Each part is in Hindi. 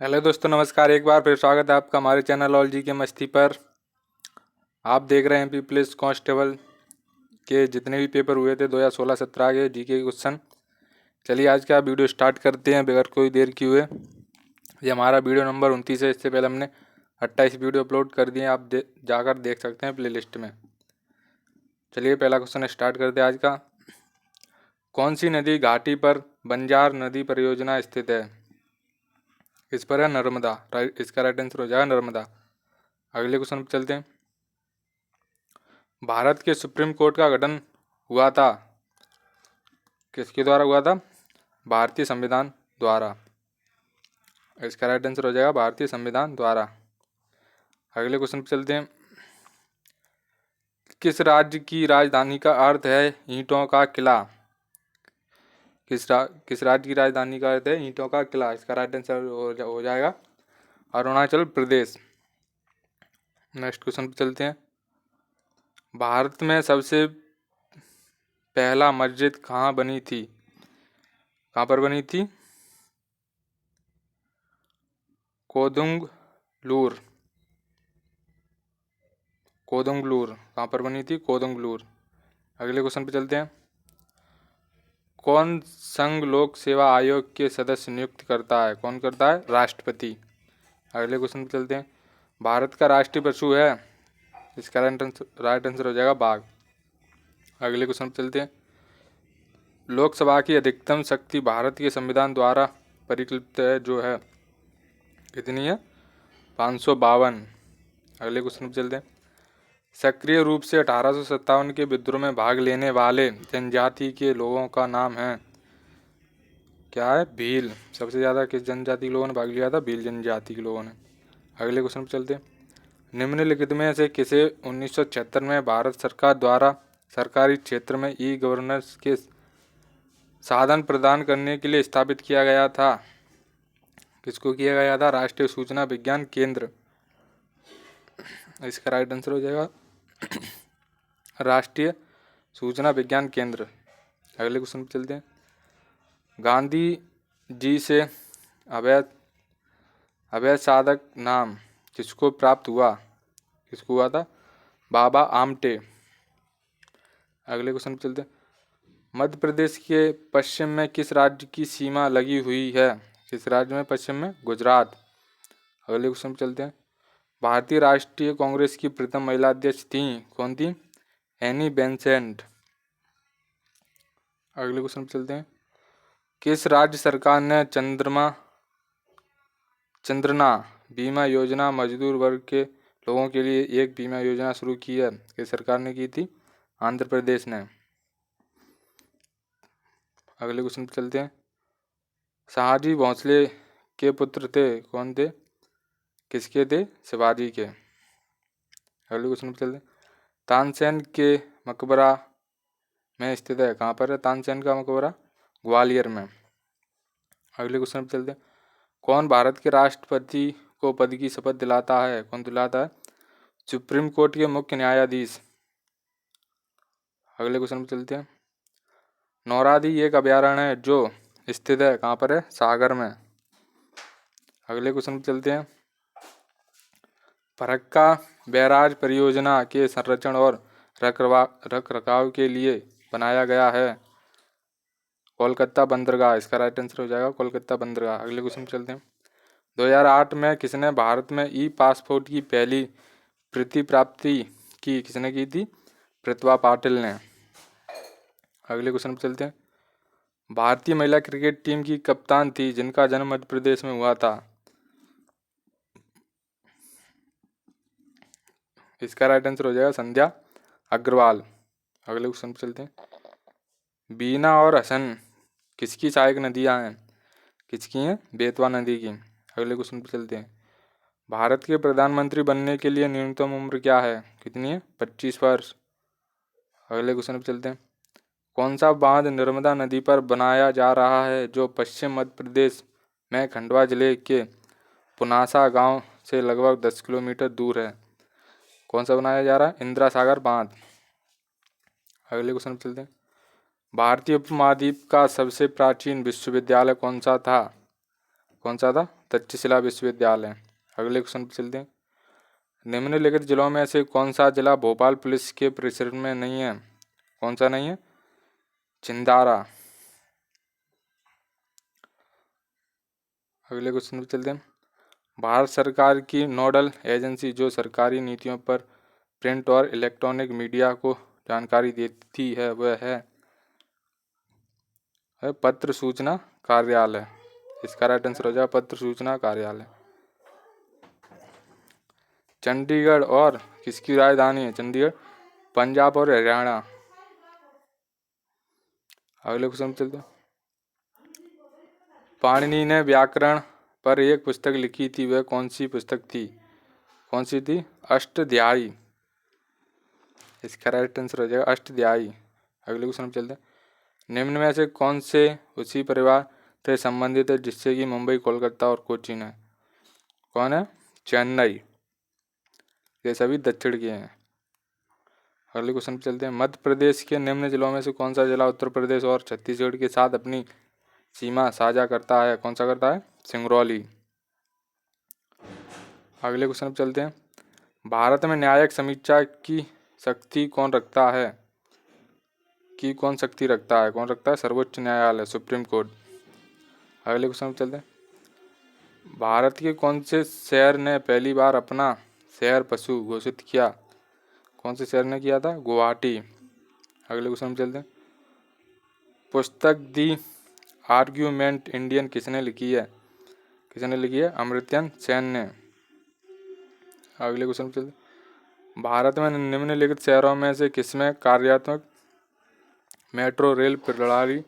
हेलो दोस्तों, नमस्कार। एक बार फिर स्वागत है आपका हमारे चैनल ऑल जी के मस्ती पर। आप देख रहे हैं एमपी पुलिस कांस्टेबल के जितने भी पेपर हुए थे 2016-17 के जीके के क्वेश्चन। चलिए आज का वीडियो स्टार्ट करते हैं बगैर कोई देर किए हुए। ये हमारा वीडियो नंबर 29 है। इससे पहले हमने 28 वीडियो अपलोड कर दिए, आप जाकर देख सकते हैं प्लेलिस्ट में। चलिए पहला क्वेश्चन स्टार्ट करते हैं आज का। कौन सी नदी घाटी पर बंजार नदी परियोजना स्थित है? इस पर है नर्मदा। इसका राइट आंसर हो जाएगा नर्मदा। अगले क्वेश्चन पर चलते हैं। भारत के सुप्रीम कोर्ट का गठन हुआ था, किसके द्वारा हुआ था? भारतीय संविधान द्वारा। इसका राइट आंसर हो जाएगा भारतीय संविधान द्वारा। अगले क्वेश्चन पर चलते हैं। किस राज्य की राजधानी का अर्थ है ईंटों का किला? किस राज्य की राजधानी का अर्थ है ईंटों का किला? इसका राइट आंसर हो जाएगा अरुणाचल प्रदेश। नेक्स्ट क्वेश्चन पर चलते हैं। भारत में सबसे पहला मस्जिद कहाँ बनी थी? कहाँ पर बनी थी? कोदुंगलूर। कहाँ पर बनी थी? कोदुंगलूर। अगले क्वेश्चन पे चलते हैं। कौन संघ लोक सेवा आयोग के सदस्य नियुक्त करता है? कौन करता है? राष्ट्रपति। अगले क्वेश्चन पे चलते हैं। भारत का राष्ट्रीय पशु है? इसका राइट आंसर हो जाएगा बाघ। अगले क्वेश्चन पे चलते हैं। लोकसभा की अधिकतम शक्ति भारत के संविधान द्वारा परिकल्पित है जो है कितनी है? 552। अगले क्वेश्चन पे चलते हैं। सक्रिय रूप से 1857 के विद्रोह में भाग लेने वाले जनजाति के लोगों का नाम है क्या है? भील। सबसे ज़्यादा किस जनजाति के लोगों ने भाग लिया था? भील जनजाति के लोगों ने। अगले क्वेश्चन पे चलते हैं। निम्नलिखित में से किसे 1976 में भारत सरकार द्वारा सरकारी क्षेत्र में ई गवर्नेंस के साधन प्रदान करने के लिए स्थापित किया गया था? किसको किया गया था? राष्ट्रीय सूचना विज्ञान केंद्र। इसका राइट आंसर हो जाएगा राष्ट्रीय सूचना विज्ञान केंद्र। अगले क्वेश्चन पे चलते हैं। गांधी जी से अभय साधक नाम किसको प्राप्त हुआ? किसको हुआ था? बाबा आमटे। अगले क्वेश्चन पे चलते हैं। मध्य प्रदेश के पश्चिम में किस राज्य की सीमा लगी हुई है? किस राज्य में पश्चिम में? गुजरात। अगले क्वेश्चन पे चलते हैं। भारतीय राष्ट्रीय कांग्रेस की प्रथम महिला अध्यक्ष थी? कौन थी? Annie Besant. अगले क्वेश्चन पे चलते हैं। किस राज्य सरकार ने चंद्रना बीमा योजना मजदूर वर्ग के लोगों के लिए एक बीमा योजना शुरू की है? किस सरकार ने की थी? आंध्र प्रदेश ने। अगले क्वेश्चन पे चलते हैं। शहाजी भोंसले के पुत्र थे? कौन थे? किसके थे? शिवाजी के। अगले क्वेश्चन पे चलते हैं। तानसेन के मकबरा में स्थित है? कहाँ पर है तानसेन का मकबरा? ग्वालियर में। अगले क्वेश्चन पे चलते हैं। कौन भारत के राष्ट्रपति को पद की शपथ दिलाता है? कौन दिलाता है? सुप्रीम कोर्ट के मुख्य न्यायाधीश। अगले क्वेश्चन पे चलते हैं। नौरादी एक अभयारण्य है जो स्थित है? कहाँ पर है? सागर में। अगले क्वेश्चन पे चलते हैं। फरक्का बैराज परियोजना के संरक्षण और रखरखाव के लिए बनाया गया है कोलकाता बंदरगाह। इसका राइट आंसर हो जाएगा कोलकाता बंदरगाह। अगले क्वेश्चन पे चलते हैं। 2008 में किसने भारत में ई पासपोर्ट की पहली प्रति प्राप्ति की? किसने की थी? प्रतिभा पाटिल ने। अगले क्वेश्चन पे चलते हैं। भारतीय महिला क्रिकेट टीम की कप्तान थी जिनका जन्म मध्य प्रदेश में हुआ था? इसका राइट आंसर हो जाएगा संध्या अग्रवाल। अगले क्वेश्चन पे चलते हैं। बीना और हसन किसकी सहायक नदियां हैं? किसकी हैं? बेतवा नदी की। अगले क्वेश्चन पे चलते हैं। भारत के प्रधानमंत्री बनने के लिए न्यूनतम उम्र क्या है? कितनी है? 25 वर्ष। अगले क्वेश्चन पे चलते हैं। कौन सा बांध नर्मदा नदी पर बनाया जा रहा है जो पश्चिम मध्य प्रदेश में खंडवा जिले के पुनासा गांव से लगभग 10 किलोमीटर दूर है? कौन सा बनाया जा रहा है? इंदिरा सागर बांध। अगले क्वेश्चन पे चलते हैं। भारतीय उपमहाद्वीप का सबसे प्राचीन विश्वविद्यालय कौन सा था? कौन सा था? तक्षशिला विश्वविद्यालय। अगले क्वेश्चन पे चलते हैं। निम्नलिखित जिलों में से कौन सा जिला भोपाल पुलिस के परिसर में नहीं है? कौन सा नहीं है? छिंदारा। अगले क्वेश्चन पे चलते हैं। भारत सरकार की नोडल एजेंसी जो सरकारी नीतियों पर प्रिंट और इलेक्ट्रॉनिक मीडिया को जानकारी देती है वह है पत्र सूचना कार्यालय। इसका राइट आंसर हो जाएगा पत्र सूचना कार्यालय। चंडीगढ़ और किसकी राजधानी है? चंडीगढ़ पंजाब और हरियाणा। अगले क्वेश्चन चलते हैं। पाणिनि ने व्याकरण पर एक पुस्तक लिखी थी, वह कौन सी पुस्तक थी? कौन सी थी? अष्टध्यायी। इसका राइट आंसर हो जाएगा अष्टध्यायी। अगले क्वेश्चन चलते हैं। निम्न में से कौन से उसी परिवार से संबंधित है जिससे कि मुंबई, कोलकाता और कोचीन है? कौन है? चेन्नई। ये सभी दक्षिण के हैं। अगले क्वेश्चन पे चलते हैं। मध्य प्रदेश के निम्न जिलों में से कौन सा जिला उत्तर प्रदेश और छत्तीसगढ़ के साथ अपनी सीमा साझा करता है? कौन सा करता है? सिंगरौली। अगले क्वेश्चन पे चलते हैं। भारत में न्यायिक समीक्षा की शक्ति कौन रखता है? कौन शक्ति रखता है? कौन रखता है? सर्वोच्च न्यायालय, सुप्रीम कोर्ट। अगले क्वेश्चन पे चलते हैं। भारत के कौन से शहर ने पहली बार अपना शहर पशु घोषित किया? कौन से शहर ने किया था? गुवाहाटी। अगले क्वेश्चन पे चलते हैं। पुस्तक दी आर्ग्यूमेंट इंडियन किसने लिखी है? किसने लिखी है? अमर्त्य सेन ने। अगले क्वेश्चन पे चलते हैं। भारत में निम्नलिखित शहरों में से किसमें कार्यात्मक मेट्रो रेल प्रणाली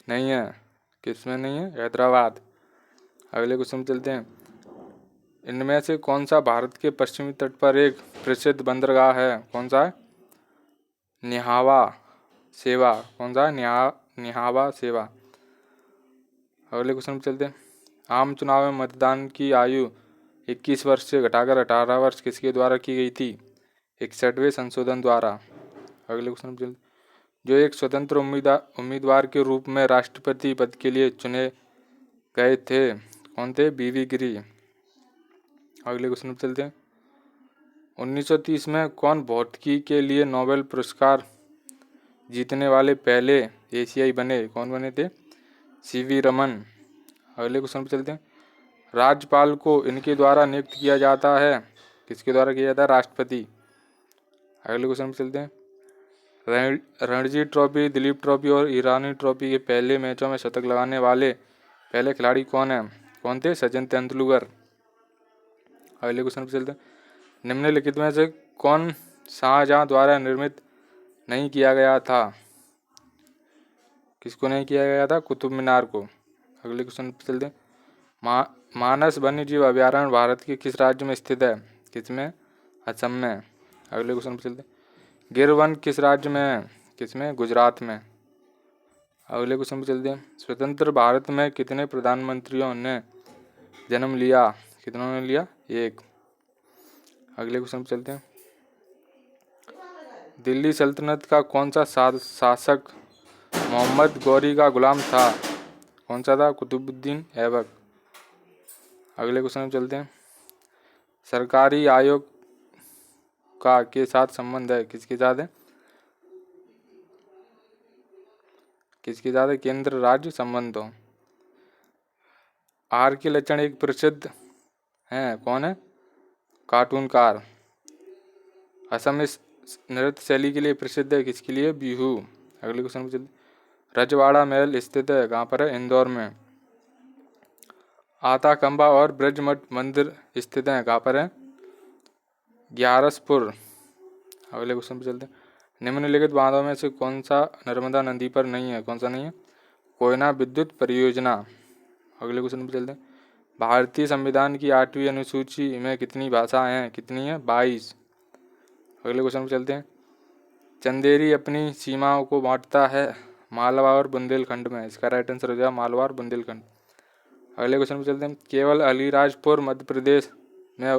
नहीं है? किसमें नहीं है? हैदराबाद। अगले क्वेश्चन पे चलते हैं। इनमें से कौन सा भारत के पश्चिमी तट पर एक प्रसिद्ध बंदरगाह है? कौन सा है? निहावा सेवा। कौन सा है? निहावा सेवा। अगले क्वेश्चन पे चलते हैं। आम चुनाव में मतदान की आयु 21 वर्ष से घटाकर 18 वर्ष किसके द्वारा की गई थी? 61वें संशोधन द्वारा। अगले क्वेश्चन पे चलते हैं। जो एक स्वतंत्र उम्मीदवार के रूप में राष्ट्रपति पद के लिए चुने गए थे, कौन थे? बीवी गिरी। अगले क्वेश्चन पे चलते हैं। 1930 में कौन भौतिकी के लिए नोबेल पुरस्कार जीतने वाले पहले एशियाई बने? कौन बने थे? सीवी रमन। अगले क्वेश्चन पे चलते हैं। राज्यपाल को इनके द्वारा नियुक्त किया जाता है, किसके द्वारा किया जाता है? राष्ट्रपति। अगले क्वेश्चन पे चलते हैं। रणजी ट्रॉफी, दिलीप ट्रॉफी और ईरानी ट्रॉफी के पहले मैचों में शतक लगाने वाले पहले खिलाड़ी कौन है? कौन थे? सचिन तेंदुलकर। अगले क्वेश्चन पे चलते हैं। निम्नलिखित में से कौन शाहजहां द्वारा निर्मित नहीं किया गया था? किसको नहीं किया गया था? कुतुब मीनार को। अगले क्वेश्चन पे चलते हैं। मानस वन्यजीव अभयारण्य भारत के किस राज्य में स्थित है? किसमें? असम में। अगले क्वेश्चन पे चलते हैं। गिर वन किस राज्य में है? किसमें? गुजरात में। अगले क्वेश्चन पे चलते हैं। स्वतंत्र भारत में कितने प्रधानमंत्रियों ने जन्म लिया? कितनों ने लिया? एक। अगले क्वेश्चन पे चलते हैं। दिल्ली सल्तनत का कौन सा शासक मोहम्मद गौरी का गुलाम था? कौन सा था? कुतुबुद्दीन ऐबक। अगले क्वेश्चन पे चलते हैं। सरकारी आयोग का के साथ संबंध है? किसके साथ है? किसके साथ है? केंद्र राज्य संबंधों। आर के लक्षण एक प्रसिद्ध हैं, कौन है? कार्टूनकार। असम इस नृत्य शैली के लिए प्रसिद्ध है, किसके लिए? बिहू। अगले क्वेश्चन पे चलते। रजवाड़ा महल स्थित है कहाँ पर है? इंदौर में। आता कंबा और ब्रजमठ मंदिर स्थित हैं कहाँ पर है? ग्यारसपुर। अगले क्वेश्चन पे चलते हैं। निम्नलिखित बांधों में से कौन सा नर्मदा नदी पर नहीं है? कौन सा नहीं है? कोयना विद्युत परियोजना। अगले क्वेश्चन पे चलते हैं। भारतीय संविधान की 8वीं अनुसूची में कितनी भाषाएं हैं? कितनी है? 22। अगले क्वेश्चन पे चलते हैं। चंदेरी अपनी सीमाओं को बांटता है मालवा और बुंदेलखंड में। इसका राइट आंसर हो जाएगा मालवा और बुंदेलखंड। अगले क्वेश्चन पे चलते हैं। केवल अलीराजपुर मध्य प्रदेश में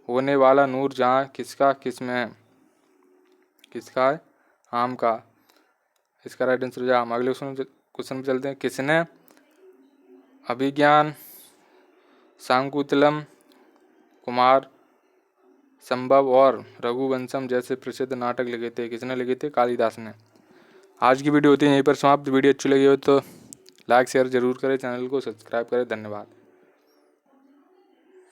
होने वाला नूरजहां किसका किस में है? किसका है? आम का। इसका राइट आंसर हो जाएगा आम। अगले क्वेश्चन पे चलते हैं। किसने अभिज्ञान शाकुंतलम, कुमार संभव और रघुवंशम जैसे प्रसिद्ध नाटक लिखे थे। किसने लिखे थे? कालिदास ने। आज की वीडियो होती है यहीं पर समाप्त। वीडियो अच्छी लगी हो तो लाइक शेयर जरूर करें, चैनल को सब्सक्राइब करें। धन्यवाद।